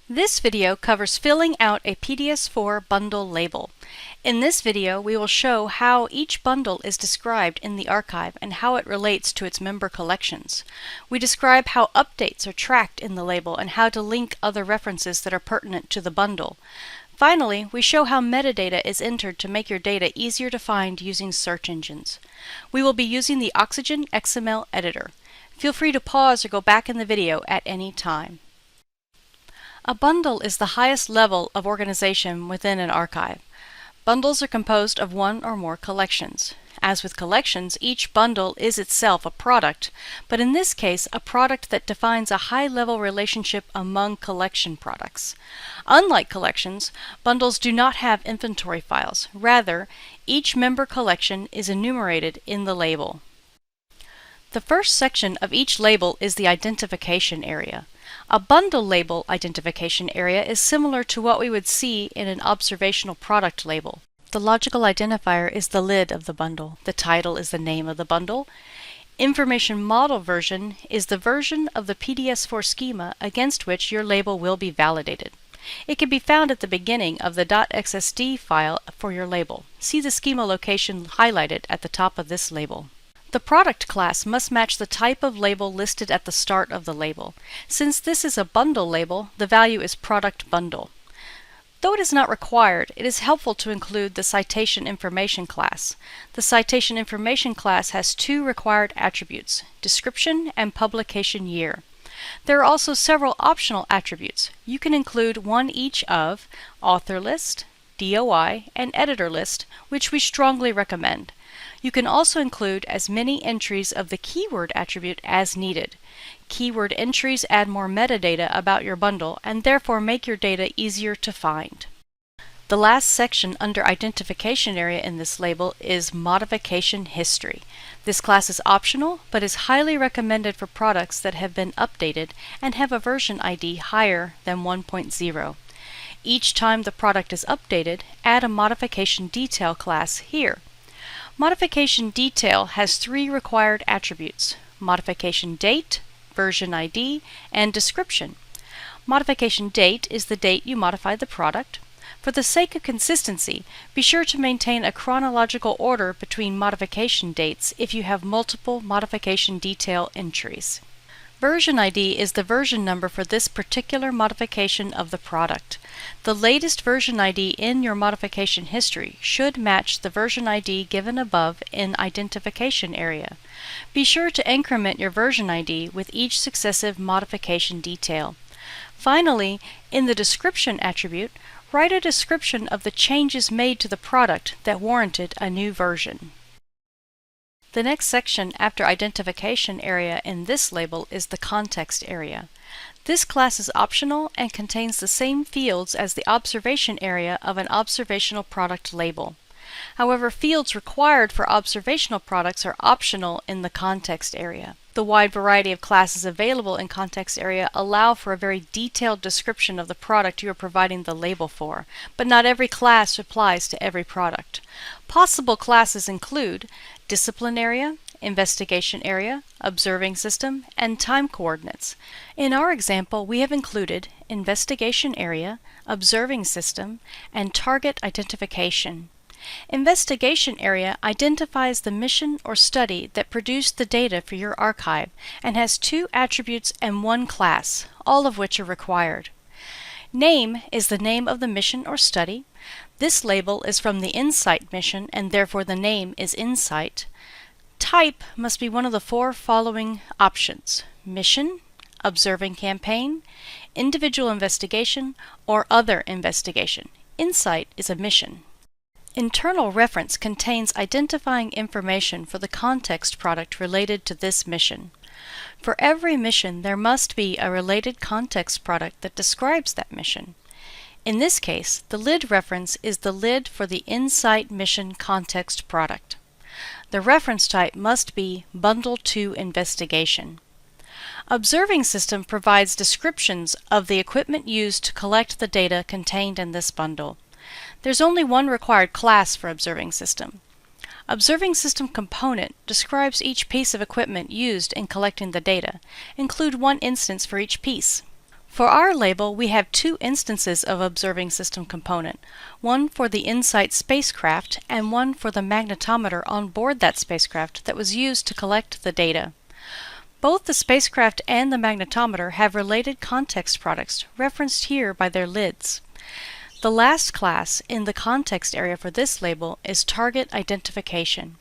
This video covers filling out a PDS4 bundle label. In this video, we will show how each bundle is described in the archive and how it relates to its member collections. We describe how updates are tracked in the label and how to link other references that are pertinent to the bundle. Finally, we show how metadata is entered to make your data easier to find using search engines. We will be using the Oxygen XML editor. Feel free to pause or go back in the video at any time. A bundle is the highest level of organization within an archive. Bundles are composed of one or more collections. As with collections, each bundle is itself a product, but in this case, a product that defines a high-level relationship among collection products. Unlike collections, bundles do not have inventory files. Rather, each member collection is enumerated in the label. The first section of each label is the identification area. A bundle label identification area is similar to what we would see in an observational product label. The logical identifier is the lid of the bundle. The title is the name of the bundle. Information model version is the version of the PDS4 schema against which your label will be validated. It can be found at the beginning of the .xsd file for your label. See the schema location highlighted at the top of this label. The product class must match the type of label listed at the start of the label. Since this is a bundle label, the value is product bundle. Though it is not required, it is helpful to include the citation information class. The citation information class has two required attributes, description and publication year. There are also several optional attributes. You can include one each of author list, DOI, and editor list, which we strongly recommend. You can also include as many entries of the keyword attribute as needed. Keyword entries add more metadata about your bundle and therefore make your data easier to find. The last section under identification area in this label is modification history. This class is optional but is highly recommended for products that have been updated and have a version ID higher than 1.0. Each time the product is updated, add a modification detail class here. Modification detail has three required attributes: modification date, version ID, and description. Modification date is the date you modified the product. For the sake of consistency, be sure to maintain a chronological order between modification dates if you have multiple modification detail entries. Version ID is the version number for this particular modification of the product. The latest version ID in your modification history should match the version ID given above in identification area. Be sure to increment your version ID with each successive modification detail. Finally, in the description attribute, write a description of the changes made to the product that warranted a new version. The next section after identification area in this label is the context area. This class is optional and contains the same fields as the observation area of an observational product label. However, fields required for observational products are optional in the context area. The wide variety of classes available in context area allow for a very detailed description of the product you are providing the label for, but not every class applies to every product. Possible classes include discipline area, investigation area, observing system, and time coordinates. In our example, we have included investigation area, observing system, and target identification. Investigation area identifies the mission or study that produced the data for your archive and has two attributes and one class, all of which are required. Name is the name of the mission or study. This label is from the Insight mission and therefore the name is Insight. Type must be one of the four following options: mission, observing campaign, individual investigation, or other investigation. Insight is a mission. Internal reference contains identifying information for the context product related to this mission. For every mission, there must be a related context product that describes that mission. In this case, the lid reference is the lid for the Insight mission context product. The reference type must be Bundle to Investigation. Observing System provides descriptions of the equipment used to collect the data contained in this bundle. There's only one required class for Observing System. Observing System Component describes each piece of equipment used in collecting the data. Include one instance for each piece. For our label, we have two instances of Observing System component, one for the InSight spacecraft and one for the magnetometer on board that spacecraft that was used to collect the data. Both the spacecraft and the magnetometer have related context products, referenced here by their lids. The last class in the context area for this label is Target Identification.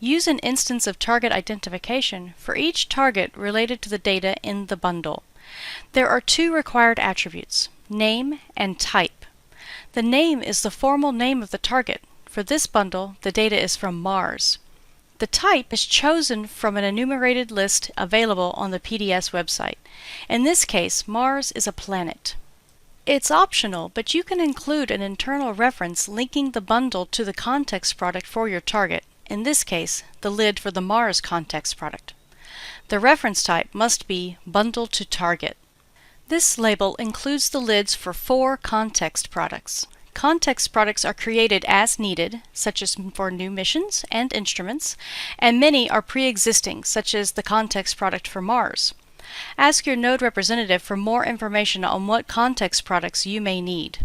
Use an instance of target identification for each target related to the data in the bundle. There are two required attributes, name and type. The name is the formal name of the target. For this bundle, the data is from Mars. The type is chosen from an enumerated list available on the PDS website. In this case, Mars is a planet. It's optional, but you can include an internal reference linking the bundle to the context product for your target, in this case, the lid for the Mars context product. The reference type must be Bundle to Target. This label includes the lids for 4 context products. Context products are created as needed, such as for new missions and instruments, and many are pre-existing, such as the context product for Mars. Ask your node representative for more information on what context products you may need.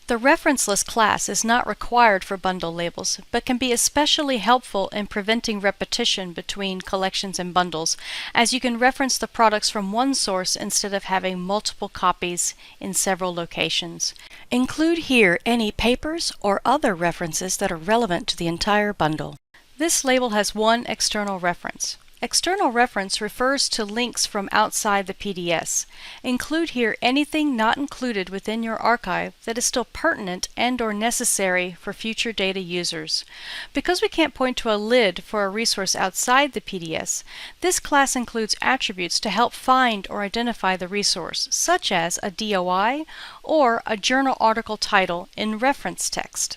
The reference list class is not required for bundle labels, but can be especially helpful in preventing repetition between collections and bundles, as you can reference the products from one source instead of having multiple copies in several locations. Include here any papers or other references that are relevant to the entire bundle. This label has one external reference. External reference refers to links from outside the PDS. Include here anything not included within your archive that is still pertinent and/or necessary for future data users. Because we can't point to a lid for a resource outside the PDS, this class includes attributes to help find or identify the resource, such as a DOI or a journal article title in reference text.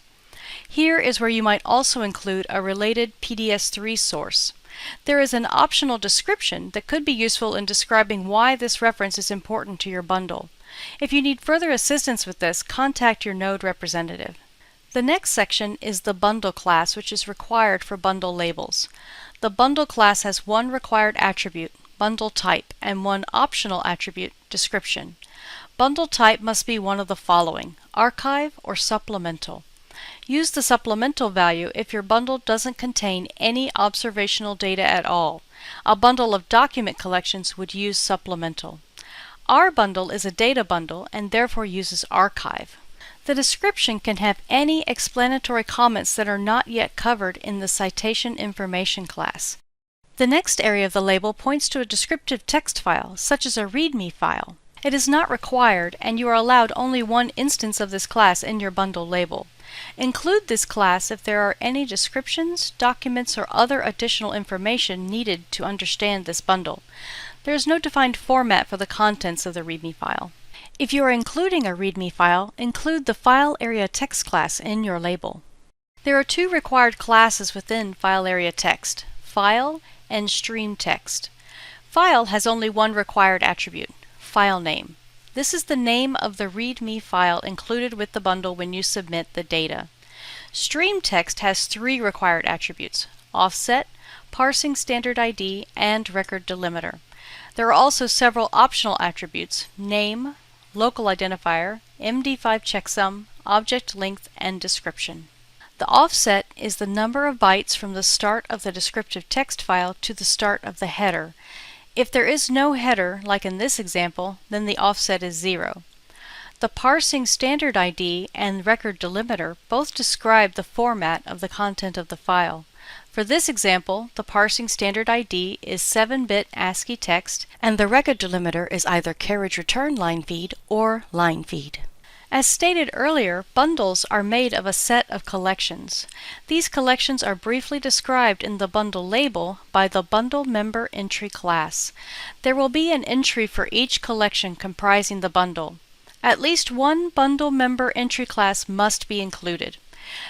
Here is where you might also include a related PDS3 source. There is an optional description that could be useful in describing why this reference is important to your bundle. If you need further assistance with this, contact your node representative. The next section is the Bundle class, which is required for bundle labels. The Bundle class has one required attribute, Bundle Type, and one optional attribute, Description. Bundle type must be one of the following: archive or supplemental. Use the supplemental value if your bundle doesn't contain any observational data at all. A bundle of document collections would use supplemental. Our bundle is a data bundle and therefore uses archive. The description can have any explanatory comments that are not yet covered in the citation information class. The next area of the label points to a descriptive text file, such as a README file. It is not required, and you are allowed only one instance of this class in your bundle label. Include this class if there are any descriptions, documents, or other additional information needed to understand this bundle. There is no defined format for the contents of the README file. If you are including a README file, include the File Area Text class in your label. There are two required classes within File Area Text, File and Stream Text. File has only one required attribute, file name. This is the name of the README file included with the bundle when you submit the data. Stream text has 3 required attributes: offset, parsing standard ID, and record delimiter. There are also several optional attributes: name, local identifier, MD5 checksum, object length, and description. The offset is the number of bytes from the start of the descriptive text file to the start of the header. If there is no header, like in this example, then the offset is 0. The parsing standard ID and record delimiter both describe the format of the content of the file. For this example, the parsing standard ID is 7-bit ASCII text, and the record delimiter is either carriage return line feed or line feed. As stated earlier, bundles are made of a set of collections. These collections are briefly described in the bundle label by the Bundle Member Entry class. There will be an entry for each collection comprising the bundle. At least one Bundle Member Entry class must be included.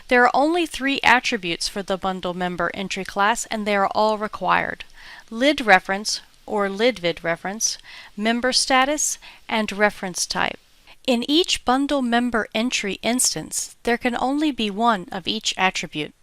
There are only 3 attributes for the Bundle Member Entry class, and they are all required: lid reference or lidvid reference, member status, and reference type. In each bundle member entry instance, there can only be one of each attribute.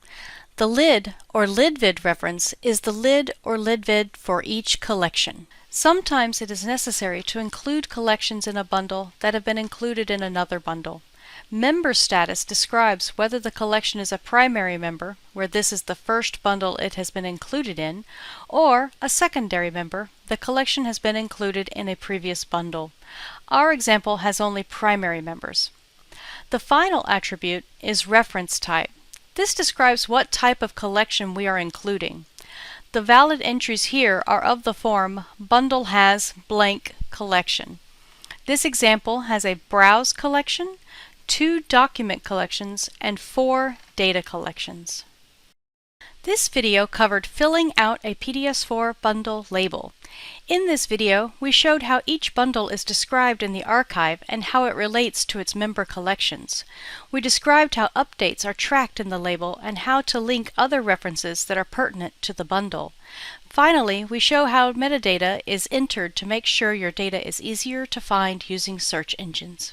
The lid or lidvid reference is the lid or lidvid for each collection. Sometimes it is necessary to include collections in a bundle that have been included in another bundle. Member status describes whether the collection is a primary member, where this is the first bundle it has been included in, or a secondary member, the collection has been included in a previous bundle. Our example has only primary members. The final attribute is reference type. This describes what type of collection we are including. The valid entries here are of the form bundle has blank collection. This example has a browse collection, 2 document collections, and 4 data collections. This video covered filling out a PDS4 bundle label. In this video, we showed how each bundle is described in the archive and how it relates to its member collections. We described how updates are tracked in the label and how to link other references that are pertinent to the bundle. Finally, we show how metadata is entered to make sure your data is easier to find using search engines.